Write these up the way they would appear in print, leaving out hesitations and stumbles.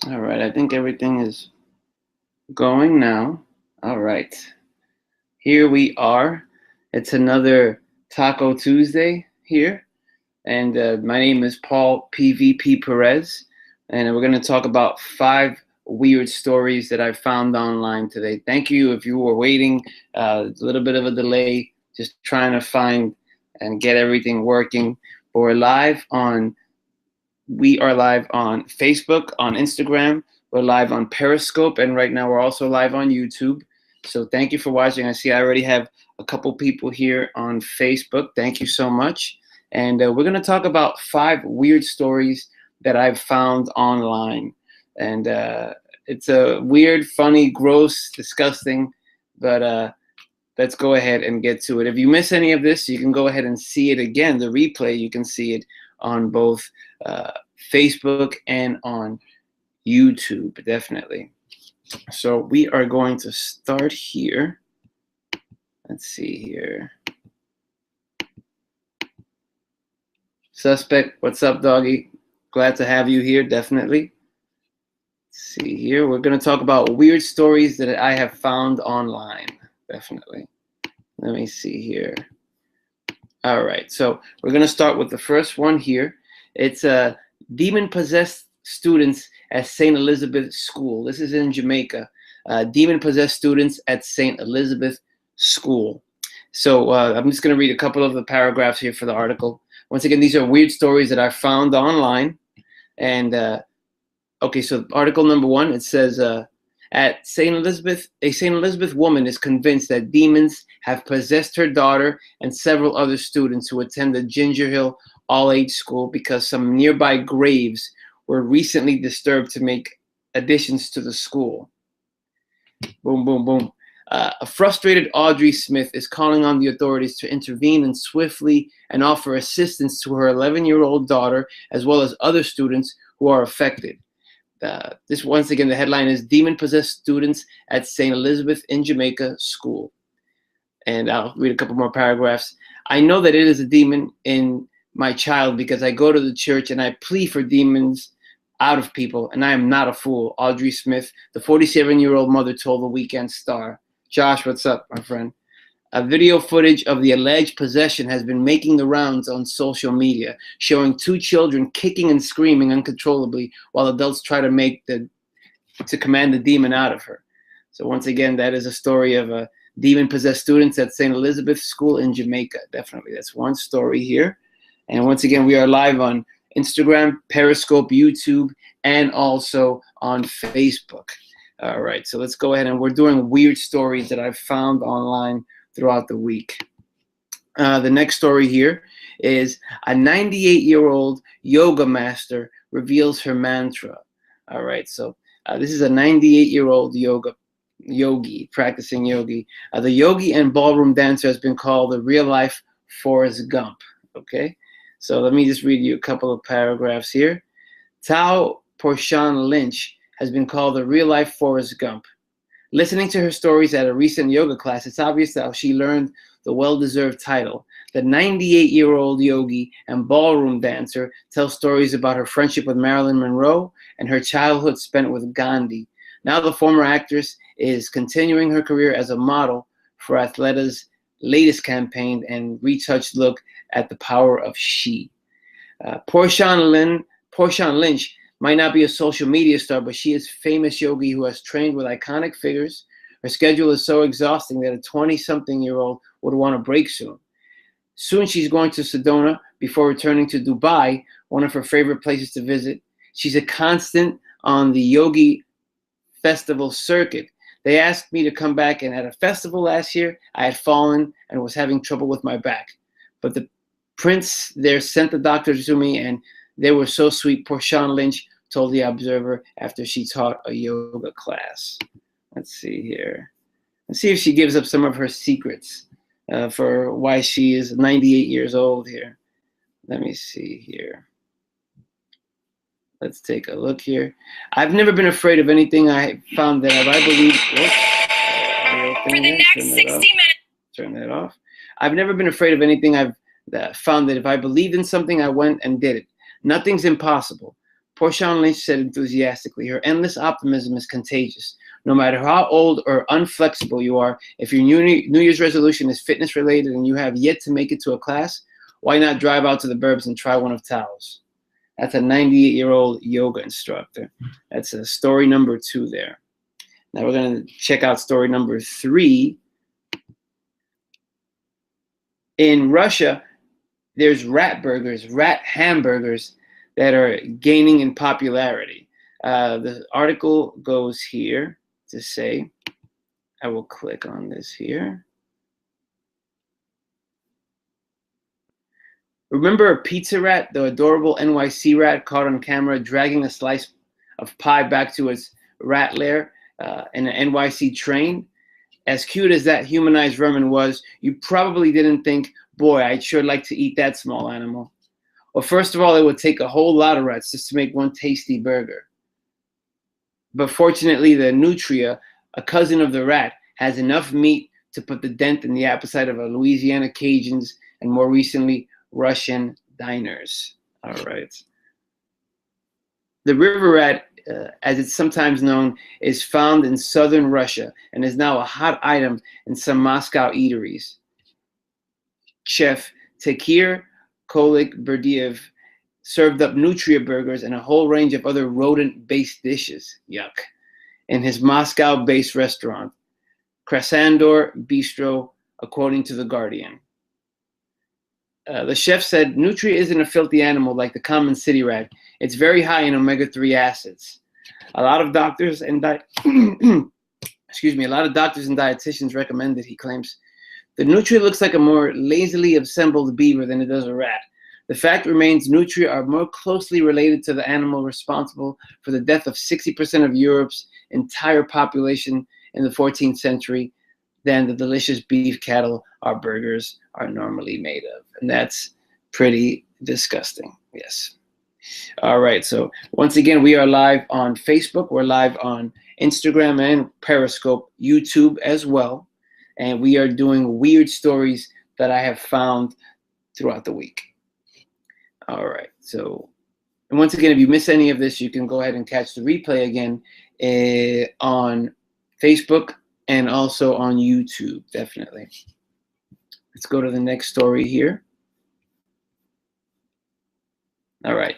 All right, I think everything is going now. All right, here we are. It's another Taco Tuesday here, and my name is Paul PvP Perez, and we're going to talk about 5 weird stories that I found online today. Thank you if you were waiting. A little bit of a delay, just trying to find and get everything working. But we are live on Facebook, on Instagram. We're live on Periscope, and right now we're also live on YouTube. So thank you for watching. I see I already have a couple people here on Facebook. Thank you so much. And we're going to talk about 5 weird stories that I've found online. And it's a weird, funny, gross, disgusting, but let's go ahead and get to it. If you miss any of this, you can go ahead and see it again. The replay, you can see it on both Facebook and on YouTube, definitely. So we are going to start here. Let's see here. Suspect, what's up, doggy? Glad to have you here, definitely. Let's see here. We're going to talk about weird stories that I have found online, definitely. Let me see here. All right, so we're going to start with the first one here. It's Demon-Possessed Students at St. Elizabeth School. This is in Jamaica. Demon-Possessed Students at St. Elizabeth School. So I'm just going to read a couple of the paragraphs here for the article. Once again, these are weird stories that I found online. And, okay, so article number 1, it says, at St. Elizabeth, a St. Elizabeth woman is convinced that demons have possessed her daughter and several other students who attend the Ginger Hill all-age school because some nearby graves were recently disturbed to make additions to the school. Boom, boom, boom. A frustrated Audrey Smith is calling on the authorities to intervene and swiftly and offer assistance to her 11-year-old daughter as well as other students who are affected. This, once again, the headline is Demon-Possessed Students at St. Elizabeth in Jamaica School. And I'll read a couple more paragraphs. I know that it is a demon in my child because I go to the church and I plead for demons out of people, and I am not a fool, Audrey Smith, the 47-year-old mother, told the Weekend Star. Josh, what's up, my friend? A video footage of the alleged possession has been making the rounds on social media, showing 2 children kicking and screaming uncontrollably while adults try to command the demon out of her. So once again, that is a story of demon-possessed students at St. Elizabeth School in Jamaica. Definitely, that's one story here. And once again, we are live on Instagram, Periscope, YouTube, and also on Facebook. All right, so let's go ahead, and we're doing weird stories that I've found online throughout the week. The next story here is a 98-year-old yoga master reveals her mantra. All right, so this is a 98-year-old yogi, practicing yogi. The yogi and ballroom dancer has been called the real-life Forrest Gump. Okay, so let me just read you a couple of paragraphs here. Tao Porchan Lynch has been called the real-life Forrest Gump. Listening to her stories at a recent yoga class, it's obvious that she learned the well-deserved title. The 98-year-old yogi and ballroom dancer tells stories about her friendship with Marilyn Monroe and her childhood spent with Gandhi. Now the former actress is continuing her career as a model for Athleta's latest campaign and retouched look at the power of she. Porchan Lynch might not be a social media star, but she is a famous yogi who has trained with iconic figures. Her schedule is so exhausting that a 20-something-year-old would want a break soon. Soon she's going to Sedona before returning to Dubai, one of her favorite places to visit. She's a constant on the yogi festival circuit. They asked me to come back, and at a festival last year, I had fallen and was having trouble with my back. But the prince there sent the doctor to me, and they were so sweet, Porchan Lynch told the Observer after she taught a yoga class. Let's see here. Let's see if she gives up some of her secrets for why she is 98 years old here. Let me see here. Let's take a look here. I've never been afraid of anything. I found that if I believe... For the next 60 minutes. Turn that off. I've never been afraid of anything. I've found that if I believed in something, I went and did it. Nothing's impossible. Portia Lynch said enthusiastically, her endless optimism is contagious. No matter how old or unflexible you are, if your New Year's resolution is fitness related and you have yet to make it to a class, why not drive out to the burbs and try one of Tao's? That's a 98-year-old yoga instructor. That's story number 2 there. Now we're going to check out story number 3. In Russia, there's rat burgers, rat hamburgers that are gaining in popularity. The article goes here to say, I will click on this here. Remember a pizza rat, the adorable NYC rat caught on camera dragging a slice of pie back to its rat lair in an NYC train? As cute as that humanized vermin was, you probably didn't think, boy, I'd sure like to eat that small animal. Well, first of all, it would take a whole lot of rats just to make one tasty burger. But fortunately, the nutria, a cousin of the rat, has enough meat to put the dent in the appetite of Louisiana Cajuns and more recently, Russian diners. All right. The river rat, as it's sometimes known, is found in southern Russia and is now a hot item in some Moscow eateries. Chef Takir Kolik-Berdiev served up nutria burgers and a whole range of other rodent-based dishes, yuck, in his Moscow-based restaurant, Krasandor Bistro, according to The Guardian. The chef said, nutria isn't a filthy animal like the common city rat. It's very high in omega-3 acids. A lot of doctors and dietitians recommend it, he claims. The nutria looks like a more lazily assembled beaver than it does a rat. The fact remains nutria are more closely related to the animal responsible for the death of 60% of Europe's entire population in the 14th century than the delicious beef cattle our burgers are normally made of. And that's pretty disgusting, yes. All right, so once again, we are live on Facebook. We're live on Instagram and Periscope, YouTube as well. And we are doing weird stories that I have found throughout the week. All right, so and once again, if you miss any of this, you can go ahead and catch the replay again on Facebook and also on YouTube, definitely. Let's go to the next story here. All right.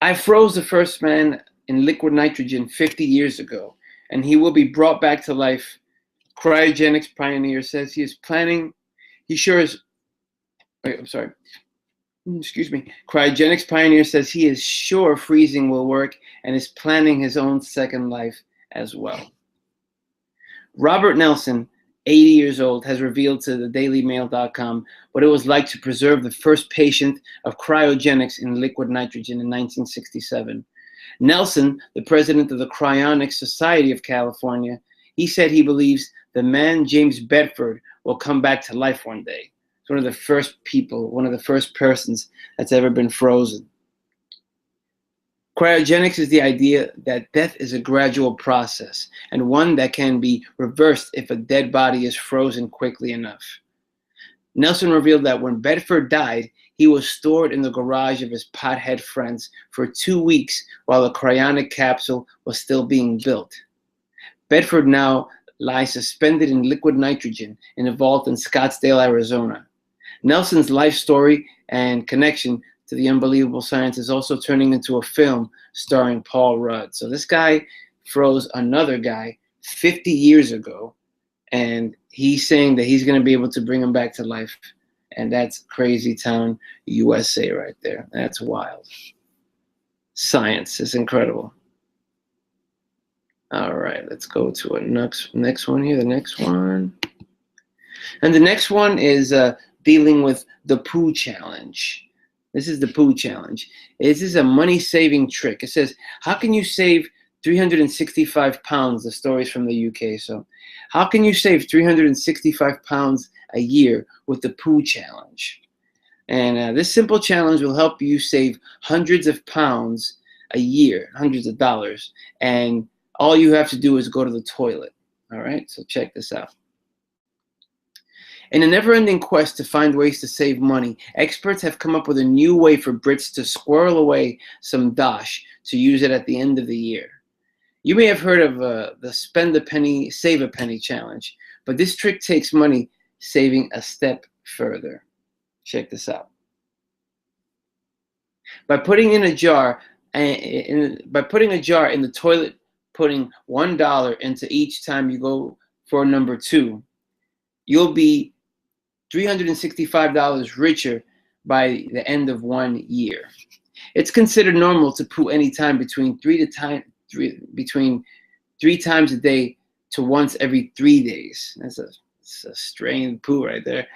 I froze the first man in liquid nitrogen 50 years ago, and he will be brought back to life. Cryogenics pioneer says he is planning, Cryogenics pioneer says he is sure freezing will work and is planning his own second life as well. Robert Nelson, 80 years old, has revealed to the dailymail.com what it was like to preserve the first patient of cryogenics in liquid nitrogen in 1967. Nelson, the president of the Cryonics Society of California, he said he believes the man James Bedford will come back to life one day. It's one of the first people, one of the first persons that's ever been frozen. Cryogenics is the idea that death is a gradual process and one that can be reversed if a dead body is frozen quickly enough. Nelson revealed that when Bedford died, he was stored in the garage of his pothead friends for 2 weeks while the cryonic capsule was still being built. Bedford now lies suspended in liquid nitrogen in a vault in Scottsdale, Arizona. Nelson's life story and connection to the unbelievable science is also turning into a film starring Paul Rudd. So this guy froze another guy 50 years ago, and he's saying that he's going to be able to bring him back to life. And that's Crazy Town, USA right there. That's wild. Science is incredible. All right, let's go to a next one here, the next one. And the next one is dealing with the poo challenge. This is the poo challenge. This is a money-saving trick. It says, how can you save 365 pounds? The story's from the UK. So how can you save 365 pounds a year with the poo challenge? And this simple challenge will help you save hundreds of pounds a year, hundreds of dollars. And all you have to do is go to the toilet. All right, so check this out. In a never-ending quest to find ways to save money, experts have come up with a new way for Brits to squirrel away some dosh to use it at the end of the year. You may have heard of the spend a penny, save a penny challenge, but this trick takes money saving a step further. Check this out. By putting in a jar, in the toilet, putting $1 into each time you go for number 2, you'll be $365 richer by the end of 1 year. It's considered normal to poo anytime between three times a day to once every 3 days. That's a strained poo right there.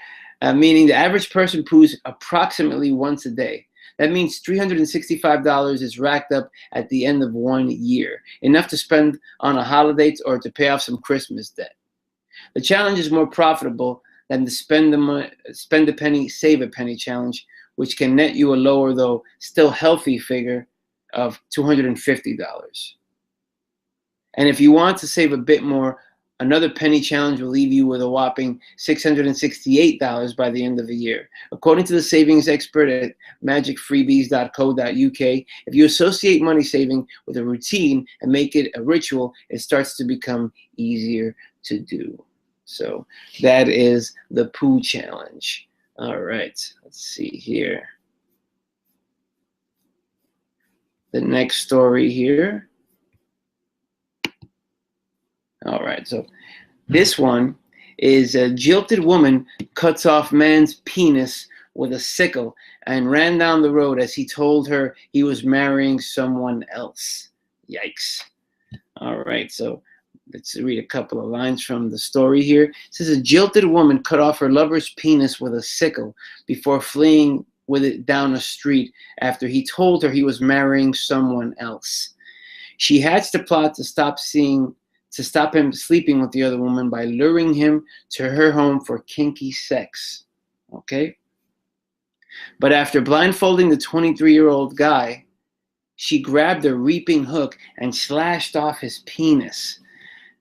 Meaning the average person poos approximately once a day. That means $365 is racked up at the end of 1 year, enough to spend on a holiday or to pay off some Christmas debt. The challenge is more profitable than the spend a penny, save a penny challenge, which can net you a lower, though still healthy figure of $250. And if you want to save a bit more, another penny challenge will leave you with a whopping $668 by the end of the year. According to the savings expert at magicfreebies.co.uk, if you associate money saving with a routine and make it a ritual, it starts to become easier to do. So that is the poo challenge. All right, let's see here. The next story here. All right, so this one is a jilted woman cuts off man's penis with a sickle and ran down the road as he told her he was marrying someone else. Yikes. All right, so let's read a couple of lines from the story here. It says a jilted woman cut off her lover's penis with a sickle before fleeing with it down a street after he told her he was marrying someone else. She hatched a plot to stop him sleeping with the other woman by luring him to her home for kinky sex. Okay? But after blindfolding the 23-year-old guy, she grabbed a reaping hook and slashed off his penis.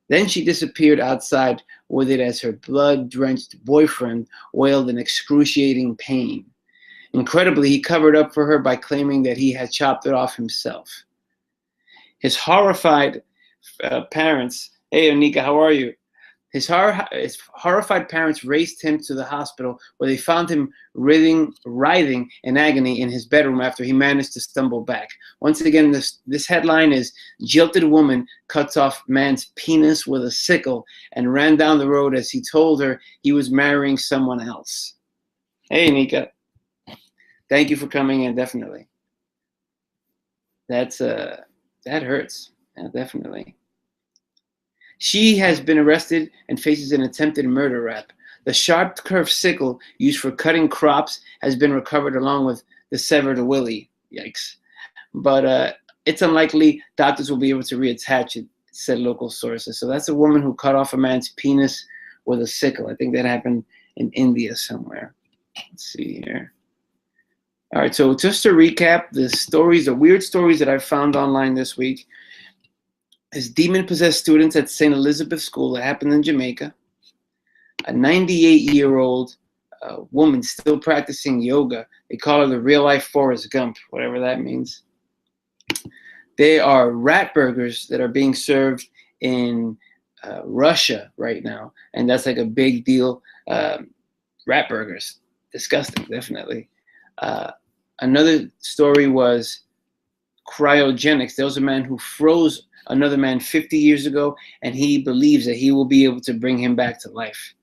Then she disappeared outside with it as her blood-drenched boyfriend wailed in excruciating pain. Incredibly, he covered up for her by claiming that he had chopped it off himself. His horrified parents, hey Anika, how are you? His horrified parents raced him to the hospital where they found him writhing in agony in his bedroom after he managed to stumble back. Once again, this headline is Jilted Woman Cuts Off Man's Penis with a Sickle and Ran Down the Road as he told her he was marrying someone else. Hey Anika, thank you for coming in, definitely. That hurts, yeah, definitely. She has been arrested and faces an attempted murder rap. The sharp curved sickle used for cutting crops has been recovered along with the severed willy. Yikes. But it's unlikely doctors will be able to reattach it, said local sources. So that's a woman who cut off a man's penis with a sickle. I think that happened in India somewhere. Let's see here. All right, so just to recap, the weird stories that I found online this week is Demon-Possessed Students at St. Elizabeth School that happened in Jamaica. A 98-year-old woman still practicing yoga. They call her the real-life Forrest Gump, whatever that means. They are rat burgers that are being served in Russia right now, and that's like a big deal. Rat burgers, disgusting, definitely. Another story was cryogenics. There was a man who froze another man 50 years ago, and he believes that he will be able to bring him back to life.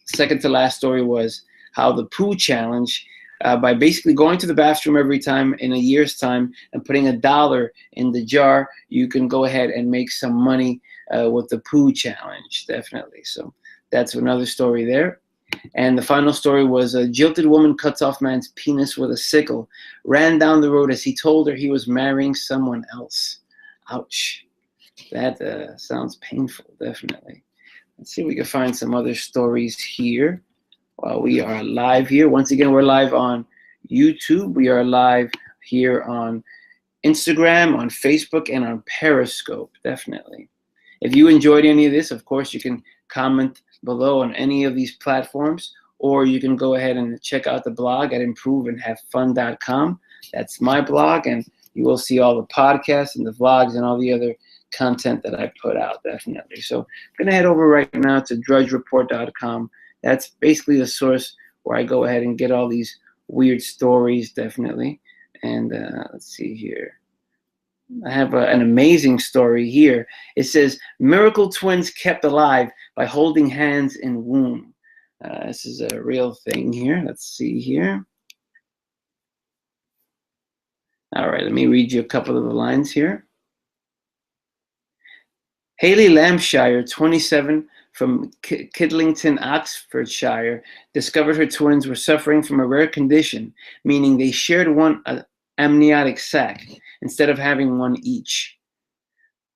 Second to last story was how the poo challenge, by basically going to the bathroom every time in a year's time and putting $1 in the jar, you can go ahead and make some money with the poo challenge, definitely. So that's another story there. And the final story was a jilted woman cuts off man's penis with a sickle, ran down the road as he told her he was marrying someone else. Ouch. That sounds painful, definitely. Let's see if we can find some other stories here while we are live here. Once again, we're live on YouTube. We are live here on Instagram, on Facebook, and on Periscope, definitely. If you enjoyed any of this, of course, you can comment below on any of these platforms, or you can go ahead and check out the blog at improveandhavefun.com. That's my blog, and you will see all the podcasts and the vlogs and all the other content that I put out, definitely. So I'm going to head over right now to drudgereport.com. That's basically the source where I go ahead and get all these weird stories, definitely. And let's see here. I have an amazing story here. It says, miracle twins kept alive by holding hands in womb. This is a real thing here. Let's see here. All right, let me read you a couple of the lines here. Haley Lampshire, 27, from Kidlington, Oxfordshire, discovered her twins were suffering from a rare condition, meaning they shared one amniotic sac instead of having one each.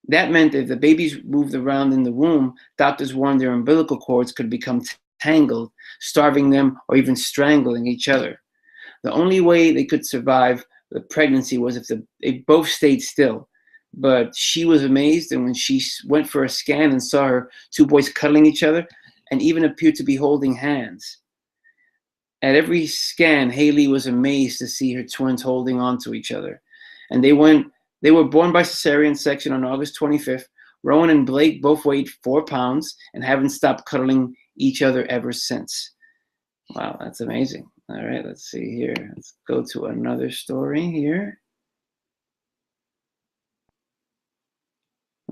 That meant if the babies moved around in the womb, doctors warned their umbilical cords could become tangled, starving them or even strangling each other. The only way they could survive the pregnancy was if they both stayed still. But she was amazed, and when she went for a scan and saw her two boys cuddling each other and even appeared to be holding hands. At every scan, Haley was amazed to see her twins holding on to each other. And they were born by cesarean section on August 25th. Rowan and Blake both weighed 4 pounds and haven't stopped cuddling each other ever since. Wow, that's amazing. All right, let's see here. Let's go to another story here.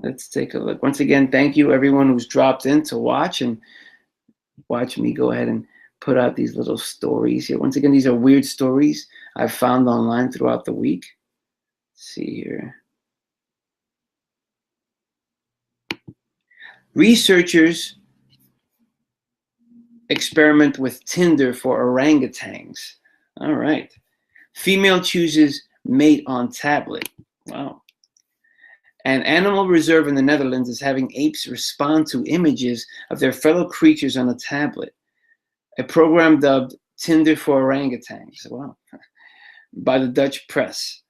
Let's take a look. Once again, thank you everyone who's dropped in to watch and watch me go ahead and put out these little stories here. Once again, these are weird stories I've found online throughout the week. Let's see here. Researchers experiment with Tinder for orangutans. All right. Female chooses mate on tablet. Wow. An animal reserve in the Netherlands is having apes respond to images of their fellow creatures on a tablet. A program dubbed Tinder for orangutans. Wow. By the Dutch press.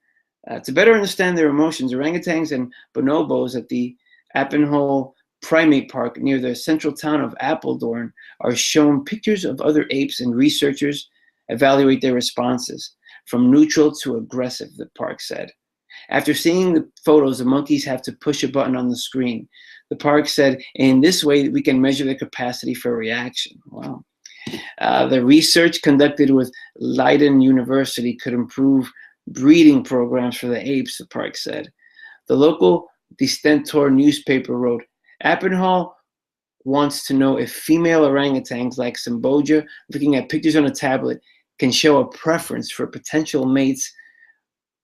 To better understand their emotions, orangutans and bonobos at the Appenhole Primate Park near the central town of Apeldoorn are shown pictures of other apes, and researchers evaluate their responses from neutral to aggressive, the park said. After seeing the photos, the monkeys have to push a button on the screen. The park said, in this way, we can measure their capacity for reaction. Wow. The research conducted with Leiden University could improve breeding programs for the apes, the park said. The local De Stentor newspaper wrote, Appenhall wants to know if female orangutans like Samboja, looking at pictures on a tablet, can show a preference for potential mates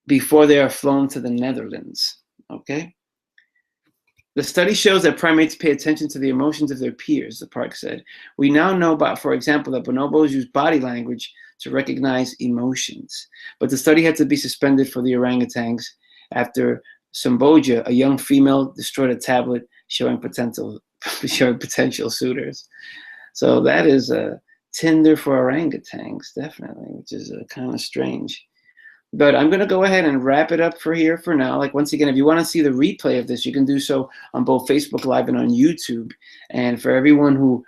before they are flown to the Netherlands. Okay? The study shows that primates pay attention to the emotions of their peers, the park said. We now know about, for example, that bonobos use body language to recognize emotions. But the study had to be suspended for the orangutans after Samboja, a young female, destroyed a tablet showing potential suitors. So that is a Tinder for orangutans, definitely, which is kind of strange. But I'm going to go ahead and wrap it up for here for now. Like, once again, if you want to see the replay of this, you can do so on both Facebook Live and on YouTube. And for everyone who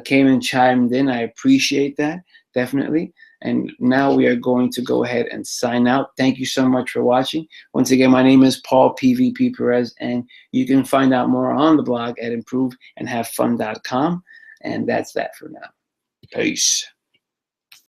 came and chimed in, I appreciate that, definitely. And now we are going to go ahead and sign out. Thank you so much for watching. Once again, my name is Paul PvP Perez, and you can find out more on the blog at improveandhavefun.com. And that's that for now. Peace.